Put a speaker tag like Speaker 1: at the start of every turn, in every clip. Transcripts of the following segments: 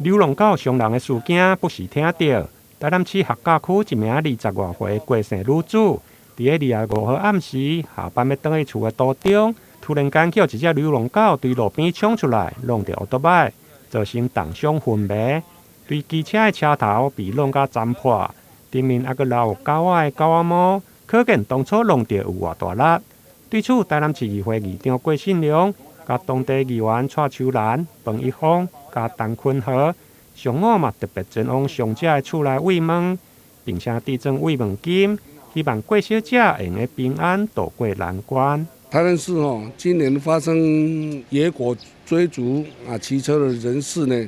Speaker 1: 流浪狗伤人的事件不时听到。台南市客家区一名20外岁郭姓女子，伫个25号暗时下班要返去厝的途中，突然间叫一只流浪狗对路边冲出来，弄到乌托摆，造成重伤昏迷。对机车的车头被弄甲斩破，顶面还阁留有狗仔的狗仔毛，可见当初弄着有偌大力。对此，台南市议会议长郭信良、甲当地议员蔡秋兰、彭一峰、甲陈坤和上午嘛特别前往伤者的厝内慰问，并且递赠慰问金，希望郭小姐会用平安度过难关。
Speaker 2: 台南市今年发生野果追逐骑车的人士呢，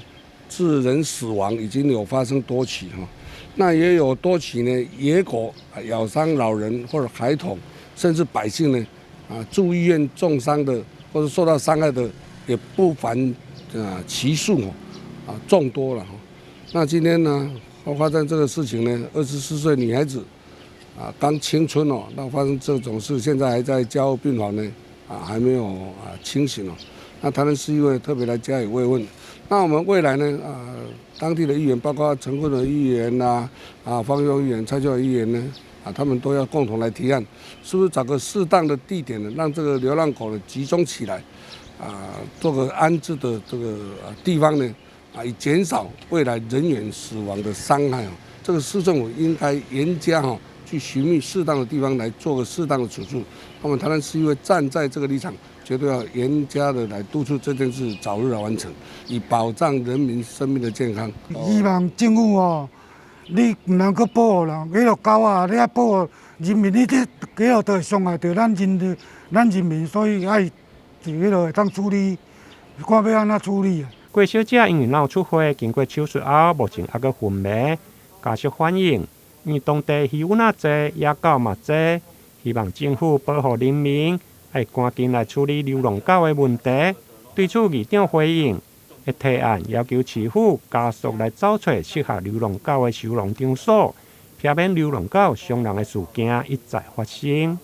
Speaker 2: 致人死亡已经有发生多起那也有多起呢野狗咬伤老人或者孩童，甚至百姓呢住医院重伤的或者受到伤害的也不凡其数众多了那今天呢发生这个事情呢，24岁女孩子刚青春那发生这种事，现在还在加护病房呢还没有清醒那台南市议会特别来加以慰问。那我们未来呢当地的议员，包括陈坤的议员方佑议员、蔡秋议员呢他们都要共同来提案，是不是找个适当的地点呢，让这个流浪狗呢集中起来做个安置的这个地方呢以减少未来人员死亡的伤害这个市政府应该严加去寻觅适当的地方来做个适当的处置。我们台南市议会站在这个立场，绝对要严加的来督促这件事早日来完成，以保障人民生命的健康。
Speaker 3: 希望政府你唔能够保护人，迄个狗你要保护人民，你这几号都会伤害到咱人民，所以爱就迄个会当处理，看要安怎处理
Speaker 1: 郭小姐因为脑出血，经过手术后，目前还阁昏迷。家属反映，因为当地鱼仔多，野狗嘛多，希望政府保护人民，要赶紧来处理流浪狗的问题。对此，议长回应，会提案要求市府加速来找出适合流浪狗的收容场所，避免流浪狗伤人的事件一再发生。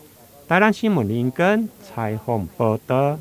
Speaker 1: 台南新闻林根采访报道。